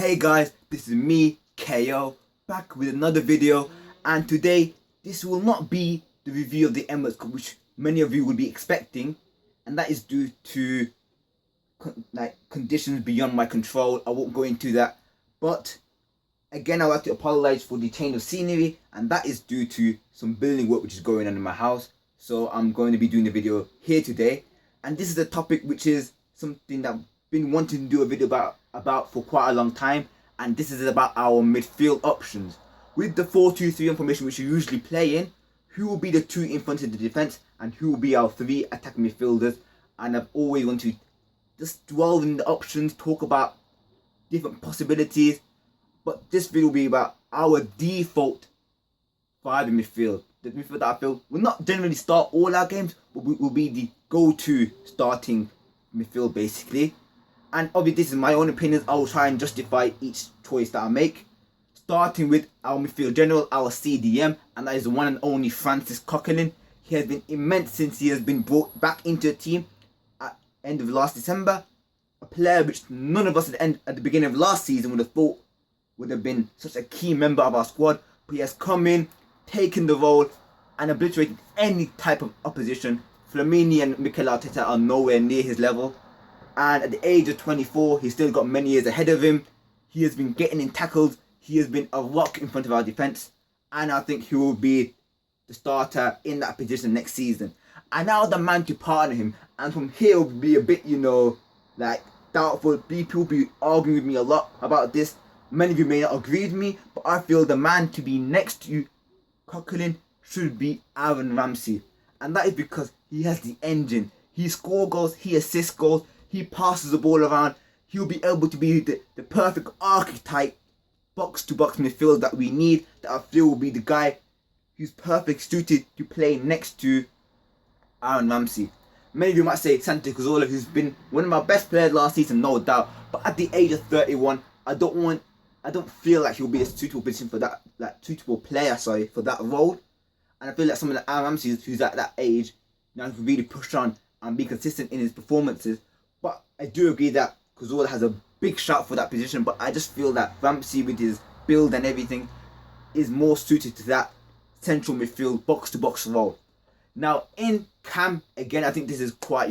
Hey guys, this is me, KO, back with another video, and today this will not be the review of the Emirates Cup, which many of you will be expecting, and that is due to conditions beyond my control. I won't go into that, but again, I'd like to apologize for the change of scenery, and that is due to some building work which is going on in my house. So I'm going to be doing the video here today, and this is a topic which is something that I've been wanting to do a video about for quite a long time, and this is about our midfield options. With the 4-2-3 formation which you usually play in, who will be the two in front of the defence and who will be our three attacking midfielders? And I've always wanted to just dwell in the options, talk about different possibilities, but this video will be about our default 5 in midfield. The midfield that I feel will not generally start all our games, but will be the go-to starting midfield basically. And obviously this is my own opinions. I will try and justify each choice that I make. Starting with our midfield general, our CDM, and that is the one and only Francis Coquelin. He has been immense since he has been brought back into the team at the end of last December. A player which none of us at the beginning of last season would have thought would have been such a key member of our squad. But he has come in, taken the role, and obliterated any type of opposition. Flamini and Mikel Arteta are nowhere near his level. And at the age of 24, he's still got many years ahead of him. He has been getting in tackles. He has been a rock in front of our defence. And I think he will be the starter in that position next season. And now the man to partner him. And from here will be a bit, doubtful. People will be arguing with me a lot about this. Many of you may not agree with me, but I feel the man to be next to Coquelin should be Aaron Ramsey. And that is because he has the engine. He scores goals, he assists goals, he passes the ball around. He'll be able to be the perfect archetype box-to-box midfield that we need, that I feel will be the guy who's perfect suited to play next to Aaron Ramsey. Many of you might say Santi Cazorla, who's been one of my best players last season, no doubt. But at the age of 31, I don't feel like he'll be a suitable position for that, suitable player, for that role. And I feel like someone like Aaron Ramsey, who's at that age, can really push on and be consistent in his performances. But I do agree that Cazorla has a big shout for that position, but I just feel that Ramsey, with his build and everything, is more suited to that central midfield box-to-box role. Now in Cam, again, I think this is quite,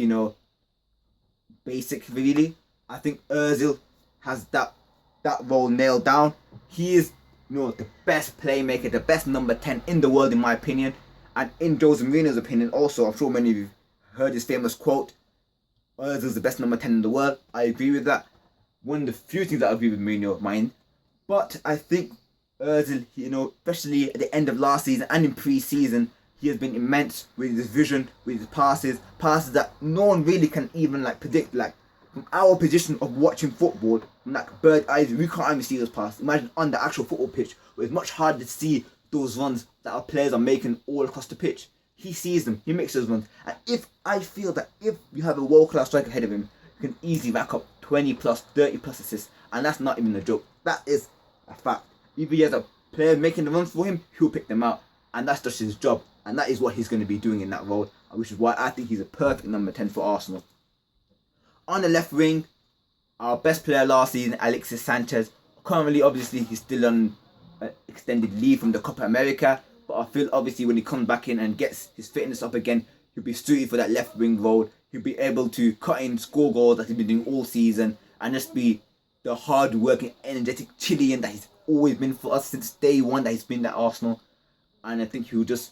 basic really. I think Ozil has that role nailed down. He is, the best playmaker, the best number 10 in the world in my opinion. And in Jose Mourinho's opinion also, I'm sure many of you heard his famous quote, Ozil's the best number 10 in the world. I agree with that. One of the few things that I agree with Mourinho of mine. But I think Ozil, especially at the end of last season and in pre-season, he has been immense with his vision, with his passes that no one really can even predict. From our position of watching football, from bird eyes, we can't even see those passes. Imagine on the actual football pitch, where it's much harder to see those runs that our players are making all across the pitch. He sees them, he makes those runs. And I feel that if you have a world-class striker ahead of him, you can easily rack up 20 plus, 30 plus assists. And that's not even a joke. That is a fact. If he has a player making the runs for him, he'll pick them out. And that's just his job. And that is what he's going to be doing in that role, which is why I think he's a perfect number 10 for Arsenal. On the left wing, our best player last season, Alexis Sanchez. Currently, obviously, he's still on extended leave from the Copa America. But I feel obviously when he comes back in and gets his fitness up again, he'll be suited for that left wing role. He'll be able to cut in, score goals that he's been doing all season, and just be the hard-working, energetic Chilean that he's always been for us since day one that he's been at Arsenal. And I think he'll just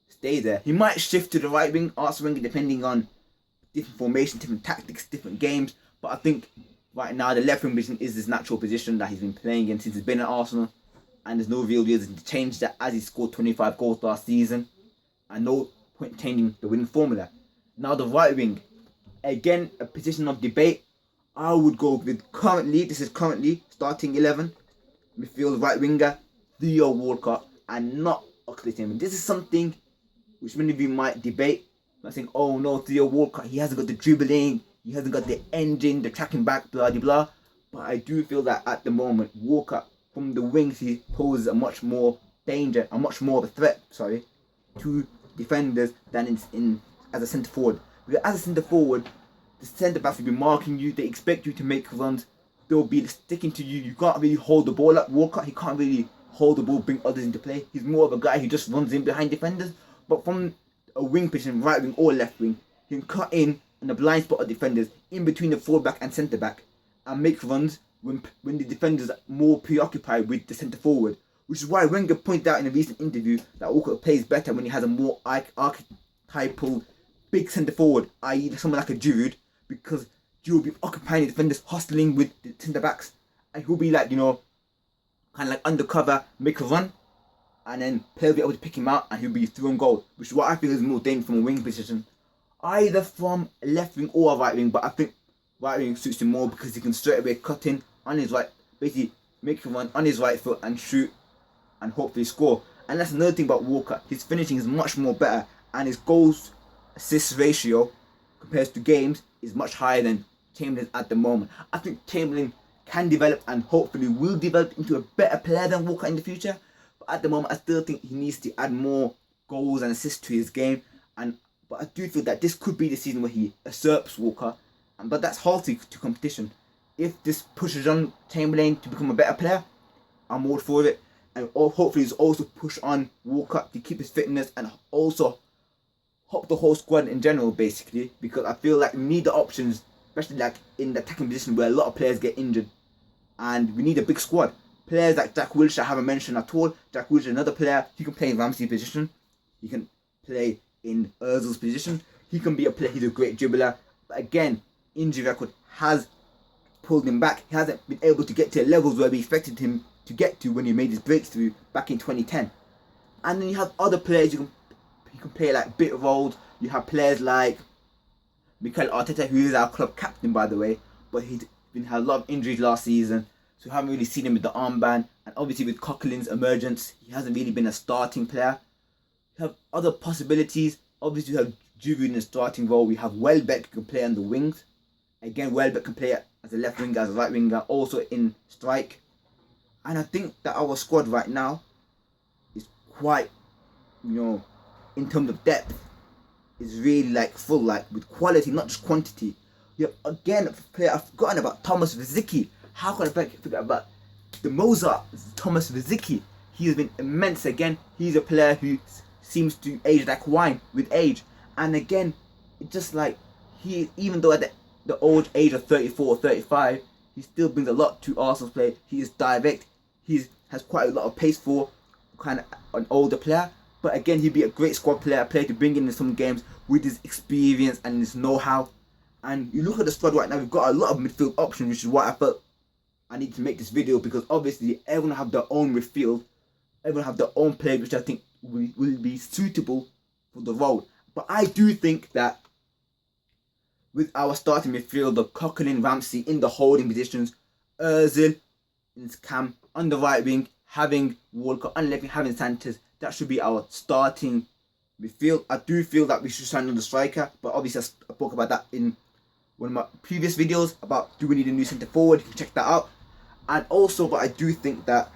stay there. He might shift to the right wing, Arsenal wing, depending on different formations, different tactics, different games. But I think right now the left wing position is his natural position that he's been playing in since he's been at Arsenal. And there's no real reason to change that, as he scored 25 goals last season. And no point changing the winning formula. Now the right wing, again a position of debate. I would go with currently starting 11 midfield right winger Theo Walcott and not Oxlade-Chamberlain. This is something which many of you might debate. I'm saying, oh no, Theo Walcott, he hasn't got the dribbling, he hasn't got the engine, the tracking back, blah blah blah. But I do feel that at the moment Walcott, from the wings, he poses a much more danger, a much more of a threat, to defenders than as a centre forward. Because as a centre forward, the centre backs will be marking you. They expect you to make runs they'll be sticking to you. You can't really hold the ball up. Walker, he can't really hold the ball, bring others into play. He's more of a guy who just runs in behind defenders. But from a wing position, right wing or left wing, he can cut in the blind spot of defenders in between the fullback and centre back and make runs when the defenders are more preoccupied with the centre forward. Which is why Wenger pointed out in a recent interview that Walker plays better when he has a more archetypal big centre forward, i.e. someone like a Giroud, because Giroud will be occupying the defenders, hustling with the centre backs, and he'll be like, you know, kind of like undercover, make a run, and then players will be able to pick him out and he'll be through on goal, which is what I feel is more dangerous from a wing position, either from a left wing or a right wing. But I think right wing suits him more because he can straight away cut in on his right, basically make a run on his right foot and shoot and hopefully score. And that's another thing about Walker, his finishing is much more better, and his goals assist ratio compared to games is much higher than Chamberlain at the moment. I think Chamberlain can develop and hopefully will develop into a better player than Walker in the future. But at the moment, I still think he needs to add more goals and assists to his game. But I do feel that this could be the season where he usurps Walker. But that's healthy to competition. If this pushes on Chamberlain to become a better player, I'm all for it. And hopefully he's also push on Walker to keep his fitness and also help the whole squad in general, basically. Because I feel like we need the options, especially like in the attacking position where a lot of players get injured. And we need a big squad. Players like Jack Wilshere I haven't mentioned at all. Jack Wilshere, another player, he can play in Ramsey's position. He can play in Ozil's position. He can be a player, he's a great dribbler. But again, injury record has pulled him back. He hasn't been able to get to the levels where we expected him to get to when he made his breakthrough back in 2010. And then you have other players you can play like bit roles. You have players like Mikel Arteta, who is our club captain by the way, but he's had a lot of injuries last season, so we haven't really seen him with the armband. And obviously with Coquelin's emergence, he hasn't really been a starting player. You have other possibilities. Obviously you have Giroud in the starting role. We have Welbeck who can play on the wings. Again, Welbeck can play as a left winger, as a right winger, also in strike. And I think that our squad right now is quite, you know, in terms of depth, is really like full, like with quality, not just quantity. You have again a player I've forgotten about, Thomas Vizicki. How can I forget about the Mozart, Thomas Vizicki? He has been immense again. He's a player who seems to age like wine with age. And again, it's just like he, even though at the old age of 34 or 35, he still brings a lot to Arsenal's play. He is direct. He has quite a lot of pace for kind of an older player. But again, he'd be a great squad player to bring in some games with his experience and his know-how. And you look at the squad right now, we've got a lot of midfield options, which is why I felt I need to make this video, because obviously everyone have their own midfield. Everyone have their own players, which I think will be suitable for the role. But I do think that with our starting midfield, the Coquelin, Ramsey in the holding positions, Ozil in his cam on the right wing, having Walker on left wing, having Sanchez, that should be our starting midfield. I do feel that we should sign another striker, but obviously I spoke about that in one of my previous videos about do we need a new centre forward. You can check that out. And also, but I do think that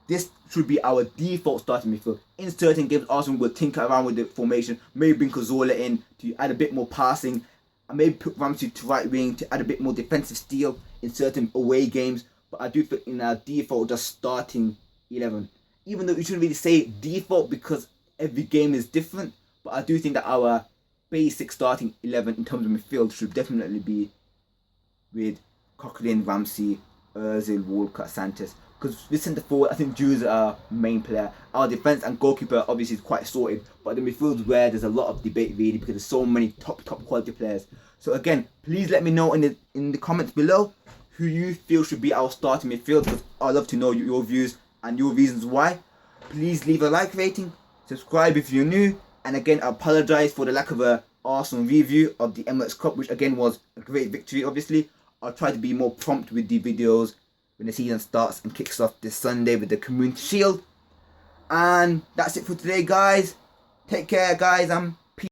this should be our default starting midfield. In certain games, Arsenal will tinker around with the formation, maybe bring Cazorla in to add a bit more passing, and maybe put Ramsey to right wing to add a bit more defensive steel in certain away games. But I do think in our default, just starting 11. Even though we shouldn't really say default because every game is different, but I do think that our basic starting 11 in terms of midfield should definitely be with Coquelin, Ramsey, Ozil, Walker, Sanchez. Because with centre forward, I think Drew's our main player. Our defence and goalkeeper obviously is quite sorted, but the midfield is where there's a lot of debate really, because there's so many top quality players. So again, please let me know in the comments below who you feel should be our starting midfield, because I'd love to know your views and your reasons why. Please leave a like rating, subscribe if you're new, and again I apologise for the lack of a Arsenal review of the Emirates Cup, which again was a great victory obviously. I'll try to be more prompt with the videos when the season starts and kicks off this Sunday with the Community Shield. And that's it for today guys. Take care guys.